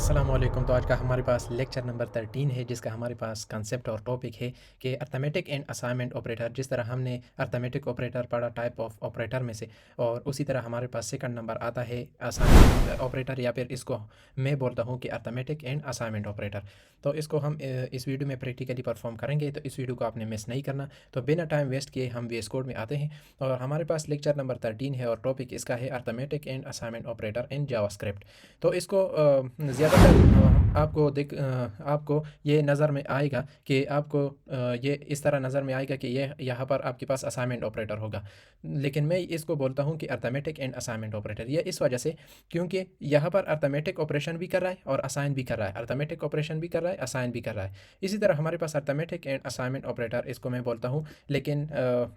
अस्सलाम वालेकुम। तो आज का हमारे पास लेक्चर नंबर 13 है, जिसका हमारे पास कंसेप्ट और टॉपिक है कि अर्थमेटिक एंड असाइनमेंट ऑपरेटर। जिस तरह हमने अर्थमेटिक ऑपरेटर पढ़ा टाइप ऑफ ऑपरेटर में से, और उसी तरह हमारे पास सेकंड नंबर आता है असाइनमेंट ऑपरेटर, या फिर इसको मैं बोलता हूँ कि अर्थमेटिक एंड असाइनमेंट ऑपरेटर। तो इसको हम इस वीडियो में प्रैक्टिकली परफॉर्म करेंगे, तो इस वीडियो को आपने मिस नहीं करना। तो बिना टाइम वेस्ट किए हम वीएस कोड में आते हैं, और हमारे पास लेक्चर नंबर 13 है और टॉपिक इसका है arithmetic and assignment operator in JavaScript. तो इसको ज़्यादातर आपको ये नज़र में आएगा कि आपको ये इस तरह नज़र में आएगा कि ये यहाँ पर आपके पास असाइनमेंट ऑपरेटर होगा, लेकिन मैं इसको बोलता हूँ कि अर्थमेटिक एंड असाइनमेंट ऑपरेटर। ये इस वजह से क्योंकि यहाँ पर अर्थमेटिक ऑपरेशन भी कर रहा है और असाइन भी कर रहा है, अर्थमेटिक ऑपरेशन भी कर रहा है, असाइन भी कर रहा है। इसी तरह हमारे पास अर्थमेटिक एंड असाइनमेंट ऑपरेटर इसको मैं बोलता हूँ, लेकिन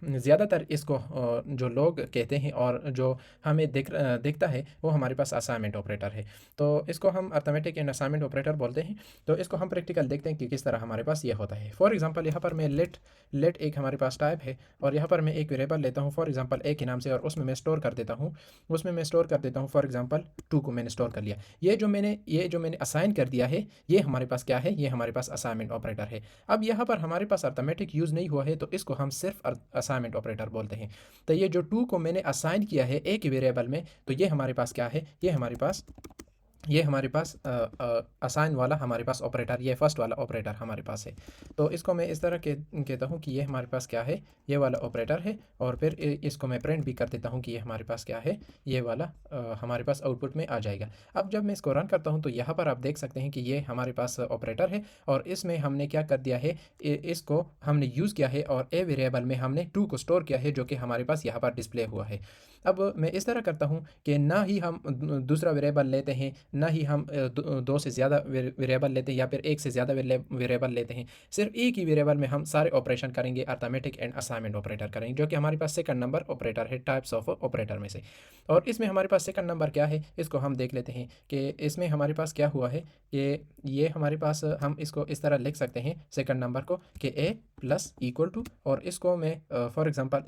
ज़्यादातर इसको जो लोग कहते हैं और जो हमें दिखता है वो हमारे पास असाइनमेंट ऑपरेटर है। तो इसको हम अर्थमेटिक एंड असाइनमेंट ऑपरेटर बोलते हैं। तो इसको हम प्रैक्टिकल देखते हैं कि किस तरह हमारे पास ये होता है। फॉर एग्जांपल यहाँ पर मैं लेट एक हमारे पास टाइप है, और यहाँ पर मैं एक वेरिएबल लेता हूँ फॉर एग्जांपल ए के नाम से, और उसमें मैं स्टोर कर देता हूँ फॉर एग्जांपल 2 को मैंने स्टोर कर लिया। ये जो मैंने असाइन कर दिया है, ये हमारे पास क्या है, ये हमारे पास असाइनमेंट ऑपरेटर है। अब यहाँ पर हमारे पास अर्थमेटिक यूज़ नहीं हुआ है, तो इसको हम सिर्फ असाइनमेंट ऑपरेटर बोलते हैं। तो ये जो 2 को मैंने असाइन किया है एक वेरिएबल में, तो ये हमारे पास क्या है, ये हमारे पास असाइन वाला हमारे पास ऑपरेटर, ये फर्स्ट वाला ऑपरेटर हमारे पास है। तो इसको मैं इस तरह कहता हूँ कि ये हमारे पास क्या है, ये वाला ऑपरेटर है, और फिर इसको मैं प्रिंट भी कर देता हूँ कि ये हमारे पास क्या है, ये वाला हमारे पास आउटपुट में आ जाएगा। अब जब मैं इसको रन करता हूँ तो यहाँ पर आप देख सकते हैं कि ये हमारे पास ऑपरेटर है, और इसमें हमने क्या कर दिया है, इसको हमने यूज़ किया है, और ए वेरिएबल में हमने 2 को स्टोर किया है, जो कि हमारे पास यहाँ पर डिस्प्ले हुआ है। अब मैं इस तरह करता हूँ कि ना ही हम दूसरा वेरिएबल लेते हैं, ना ही हम दो से ज़्यादा वेरिएबल लेते हैं, या फिर एक से ज़्यादा वेरिएबल लेते हैं। सिर्फ एक ही वेरिएबल में हम सारे ऑपरेशन करेंगे, अर्थमेटिक एंड असाइनमेंट ऑपरेटर करेंगे, जो कि हमारे पास सेकंड नंबर ऑपरेटर है टाइप्स ऑफ ऑपरेटर में से। और इसमें हमारे पास सेकंड नंबर क्या है, इसको हम देख लेते हैं कि इसमें हमारे पास क्या हुआ है कि ये हमारे पास हम इसको इस तरह लिख सकते हैं सेकंड नंबर को कि ए प्लस इक्वल टू, और इसको मैं फॉर एग्जांपल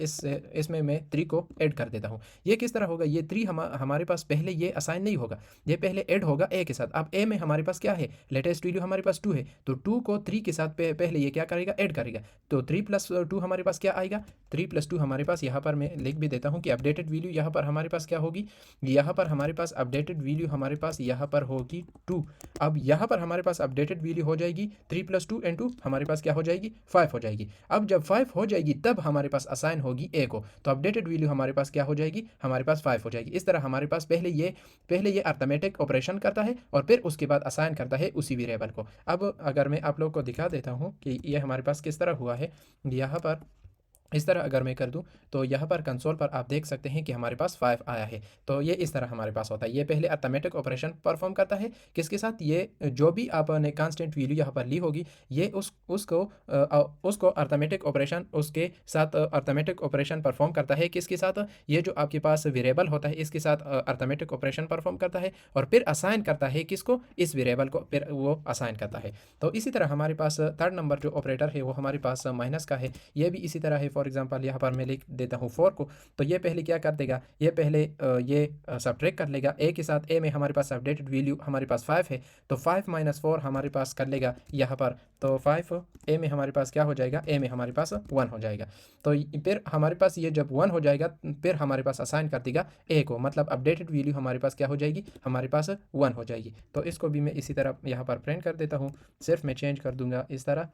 इसमें मैं 3 को ऐड कर देता हूँ। ये किस तरह होगा, ये 3 हमारे पास पहले ये असाइन नहीं होगा, ये पहले ऐड होगा ए के साथ। अब ए में हमारे पास क्या है, लेटेस्ट वैल्यू हमारे पास 2 है, तो 2 को 3 के साथ पहले ये क्या करेगा, ऐड करेगा। तो 3 प्लस 2 हमारे पास क्या आएगा, 3 प्लस 2 हमारे पास, यहाँ पर मैं लिख भी देता हूँ कि अपडेटेड वैल्यू यहाँ पर हमारे पास क्या होगी, यहाँ पर हमारे पास अपडेटेड वैल्यू हमारे पास यहाँ पर होगी 2। अब यहाँ पर हमारे पास अपडेटेड वैल्यू हो जाएगी 3 प्लस 2 एंड 2 हमारे पास क्या हो जाएगी, 5 हो जाएगी। अब जब 5 हो जाएगी तब हमारे पास असाइन होगी ए को, तो अपडेटेड वैल्यू हमारे पास क्या हो जाएगी, हमारे पास 5 हो जाएगी। इस तरह हमारे पास पहले ये अर्थमेटिक ऑपरेशन करता है, और फिर उसके बाद असाइन करता है उसी वेरिएबल को। अब अगर मैं आप लोग को दिखा देता हूँ कि ये हमारे पास किस तरह हुआ है, यहाँ पर इस तरह अगर मैं कर दूं, तो यहाँ पर कंसोल पर आप देख सकते हैं कि हमारे पास 5 आया है। तो ये इस तरह हमारे पास होता है, ये पहले अर्थमेटिक ऑपरेशन परफॉर्म करता है, किसके साथ, ये जो भी आपने कांस्टेंट वैल्यू यहाँ पर ली होगी, ये उसको अर्थमेटिक ऑपरेशन उसके साथ अर्थमेटिक ऑपरेशन परफॉर्म करता है। किसके साथ, ये जो आपके पास वेरिएबल होता है इसके साथ अर्थमेटिक ऑपरेशन परफॉर्म करता है, और फिर असाइन करता है किसको, इस वेरिएबल को, फिर वो असाइन करता है। तो इसी तरह हमारे पास थर्ड नंबर जो ऑपरेटर है वो हमारे पास माइनस का है, ये भी इसी तरह है। फॉर एग्जांपल यहाँ पर मैं लिख देता हूँ 4 को, तो ये पहले क्या कर देगा, ये पहले ये सब्ट्रैक्ट कर लेगा ए के साथ। ए में हमारे पास अपडेटेड वैल्यू हमारे पास 5 है, तो 5 माइनस 4 हमारे पास कर लेगा यहाँ पर, तो 5 ए में हमारे पास क्या हो जाएगा, ए में हमारे पास 1 हो जाएगा। तो फिर हमारे पास ये जब 1 हो जाएगा, फिर हमारे पास असाइन कर देगा ए को, मतलब अपडेटेड वैल्यू हमारे पास क्या हो जाएगी, हमारे पास 1 हो जाएगी। तो इसको भी मैं इसी तरह यहाँ पर प्रिंट कर देता हूँ, सिर्फ मैं चेंज कर दूंगा इस तरह।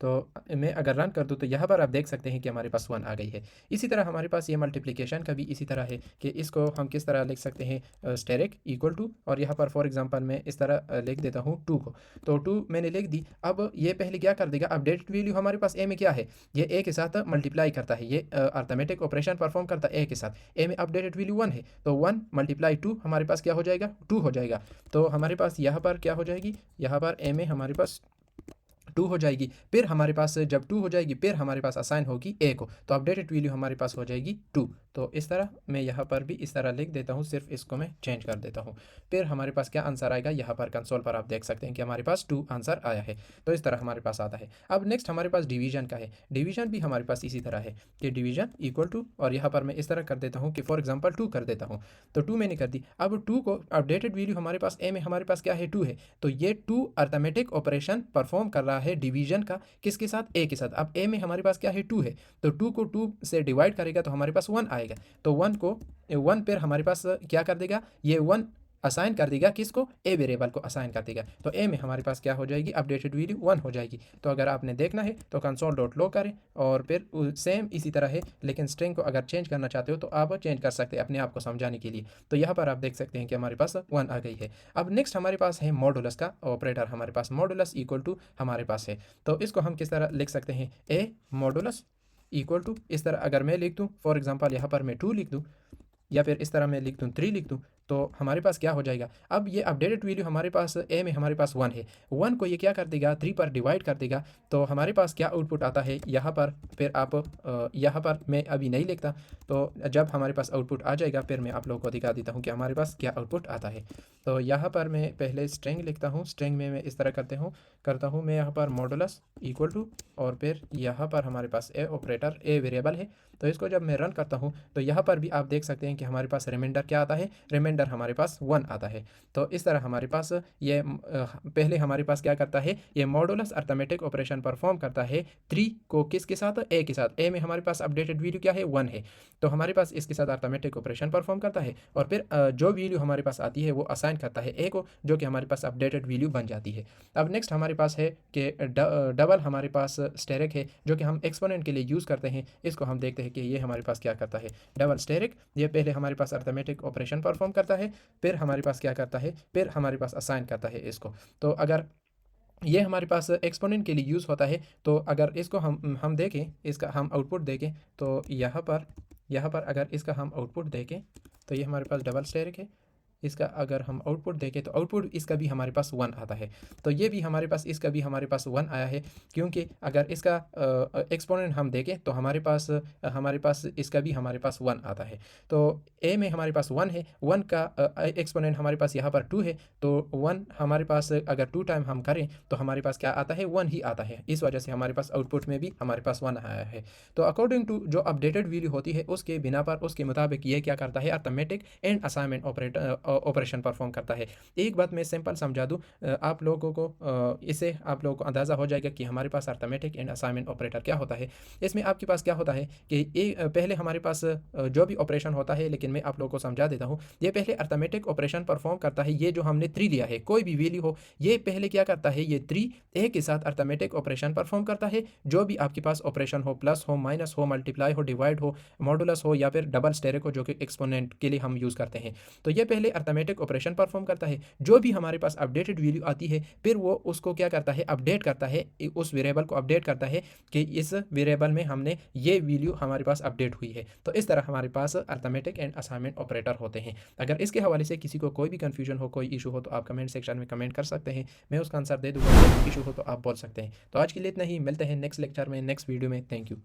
तो मैं अगर रन कर दूँ तो यहाँ पर आप देख सकते हैं कि हमारे पास 1 आ गई है। इसी तरह हमारे पास ये मल्टीप्लिकेशन का भी इसी तरह है कि इसको हम किस तरह लिख सकते हैं, स्टेरिक इक्वल टू, और यहाँ पर फॉर एग्जांपल मैं इस तरह लिख देता हूँ 2 को, तो 2 मैंने लिख दी। अब ये पहले क्या कर देगा, अपडेटेड वैल्यू हमारे पास ए में क्या है, ये ए के साथ मल्टीप्लाई करता है, ये अर्थमेटिक ऑपरेशन परफॉर्म करता है ए के साथ। ए में अपडेटेड वैल्यू 1 है, तो 1 मल्टीप्लाई 2 हमारे पास क्या हो जाएगा, 2 हो जाएगा। तो हमारे पास यहाँ पर क्या हो जाएगी, यहाँ पर ए में हमारे पास 2 हो जाएगी। फिर हमारे पास जब 2 हो जाएगी, फिर हमारे पास असाइन होगी ए को, तो अपडेटेड वैल्यू हमारे पास हो जाएगी 2। तो इस तरह मैं यहाँ पर भी इस तरह लिख देता हूँ, सिर्फ इसको मैं चेंज कर देता हूँ। फिर हमारे पास क्या आंसर आएगा, यहाँ पर कंसोल पर आप देख सकते हैं कि हमारे पास 2 आंसर आया है। तो इस तरह हमारे पास आता है। अब नेक्स्ट हमारे पास डिवीजन का है। डिवीजन भी हमारे पास इसी तरह है कि डिवीजन इक्वल टू, और यहाँ पर मैं इस तरह कर देता हूँ कि फॉर एग्जाम्पल 2 कर देता हूँ। तो 2 मैंने कर दी। अब 2 को अपडेटेड वैल्यू हमारे पास ए में हमारे पास क्या है, 2 है। तो ये 2 अर्थमेटिक ऑपरेशन परफॉर्म कर रहा है डिवीजन का, किसके साथ, ए के साथ। अब ए में हमारे पास क्या है, 2 है। तो 2 को 2 से डिवाइड करेगा तो हमारे पास 1 आएगा। तो 1 पर हमारे पास क्या कर देगा, ये 1 असाइन कर देगा, किसको, ए वेरिएबल को असाइन कर देगा। तो ए में हमारे पास क्या हो जाएगी, अपडेटेड वैल्यू 1 हो जाएगी। तो अगर आपने देखना है तो कंसोल डॉट लो करें और फिर सेम इसी तरह है, लेकिन स्ट्रिंग को अगर चेंज करना चाहते हो तो आप चेंज कर सकते हैं अपने आप को समझाने के लिए। तो यहाँ पर आप देख सकते हैं कि हमारे पास 1 आ गई है। अब नेक्स्ट हमारे पास है मॉडुलस का ऑपरेटर। हमारे पास मॉडुलस इक्वल टू हमारे पास है। तो इसको हम किस तरह लिख सकते हैं, ए मॉडुलस इक्वल टू, इस तरह अगर मैं लिख दूँ, फॉर एग्जाम्पल यहाँ पर मैं 2 लिख दूँ, या फिर इस तरह मैं लिख दूँ 3 लिख दूँ, तो हमारे पास क्या हो जाएगा। अब ये अपडेटेड वैल्यू हमारे पास ए में हमारे पास 1 है। 1 को ये क्या कर देगा, 3 पर डिवाइड कर देगा। तो हमारे पास क्या आउटपुट आता है यहाँ पर, फिर आप यहाँ पर मैं अभी नहीं लिखता, तो जब हमारे पास आउटपुट आ जाएगा फिर मैं आप लोगों को दिखा देता हूँ कि हमारे पास क्या आउटपुट आता है। तो यहाँ पर मैं पहले स्ट्रिंग लिखता हूँ। स्ट्रिंग में मैं इस तरह करता हूँ मैं यहाँ पर मॉडुलस इक्वल टू, और फिर यहाँ पर हमारे पास ए ऑपरेटर, ए वेरिएबल है। तो इसको जब मैं रन करता हूँ तो यहाँ पर भी आप देख सकते हैं कि हमारे पास रिमाइंडर क्या आता है, रिमाइंडर हमारे पास 1 आता है। तो इस तरह हमारे पास ये पहले हमारे पास क्या करता है, ये मॉडुलस अर्थमेटिक ऑपरेशन परफॉर्म करता है 3 को किसके साथ, ए के साथ। ए में हमारे पास अपडेटेड वैल्यू क्या है, 1 है। तो हमारे पास इसके साथ अर्थमेटिक ऑपरेशन परफॉर्म करता है, और फिर जो वैल्यू हमारे पास आती है वो असाइन करता है ए को, जो कि हमारे पास अपडेटेड वैल्यू बन जाती है। अब नेक्स्ट हमारे पास है कि डबल हमारे पास स्टेरिक है, जो कि हम एक्सपोनेंट के लिए यूज़ करते हैं। इसको हम देखते हैं कि ये हमारे पास क्या करता है। डबल स्टेरिक, ये पहले हमारे पास अर्थमेटिक ऑपरेशन परफॉर्म करता है, फिर हमारे पास क्या करता है, फिर हमारे पास असाइन करता है इसको। तो अगर ये हमारे पास एक्सपोनेंट के लिए यूज़ होता है, तो अगर इसको हम देखें, इसका हम आउटपुट देखें, तो यहाँ पर अगर इसका हम आउटपुट देखें तो ये हमारे पास डबल स्टेरिक है। इसका अगर हम आउटपुट देखें तो आउटपुट इसका भी हमारे पास 1 आता है। तो ये भी हमारे पास, इसका भी हमारे पास 1 आया है, क्योंकि अगर इसका एक्सपोनेंट हम देखें तो हमारे पास इसका भी हमारे पास 1 आता है। तो ए में हमारे पास 1 है, 1 का एक्सपोनेंट हमारे पास यहाँ पर 2 है। तो 1 हमारे पास अगर 2 टाइम हम करें तो हमारे पास क्या आता है, 1 ही आता है। इस वजह से हमारे पास आउटपुट में भी हमारे पास 1 आया है। तो अकॉर्डिंग टू जो अपडेटेड वैल्यू होती है उसके बिना पर, उसके मुताबिक ये क्या करता है, arithmetic and assignment operation perform करता है। एक बात मैं सिंपल समझा दूँ आप लोगों को, इससे आप लोगों को अंदाज़ा हो जाएगा कि हमारे पास अर्थमेटिक एंड असाइनमेंट ऑपरेटर क्या होता है। इसमें आपके पास क्या होता है कि पहले हमारे पास जो भी ऑपरेशन होता है, लेकिन मैं आप लोगों को समझा देता हूँ। ये पहले अर्थमेटिक ऑपरेशन परफॉर्म करता है। ये जो हमने 3 लिया है, कोई भी वैल्यू हो, ये पहले क्या करता है, ये 3 ए के साथ अर्थमेटिक ऑपरेशन परफॉर्म करता है। जो भी आपके पास ऑपरेशन हो, प्लस हो, माइनस हो, मल्टीप्लाई हो, डिवाइड हो, मॉडुलस हो, या फिर डबल स्टेरिक हो, जो कि एक्सपोनेंट के लिए हम यूज़ करते हैं। तो ये पहले अर्थमेटिक ऑपरेशन परफॉर्म करता है। जो भी हमारे पास अपडेटेड वैल्यू आती है, फिर वो उसको क्या करता है, अपडेट करता है, उस वेरिएबल को अपडेट करता है कि इस वेरिएबल में हमने ये वैल्यू हमारे पास अपडेट हुई है। तो इस तरह हमारे पास अर्थमेटिक एंड असाइनमेंट ऑपरेटर होते हैं। अगर इसके हवाले से किसी को कोई भी कन्फ्यूजन हो, कोई इशू हो, तो आप कमेंट सेक्शन में कमेंट कर सकते हैं, मैं उसका आंसर दे दूँगा। कोई इशू हो तो आप बोल सकते हैं। तो आज के लिए इतना ही, मिलते हैं नेक्स्ट लेक्चर में, नेक्स्ट वीडियो में। Thank you.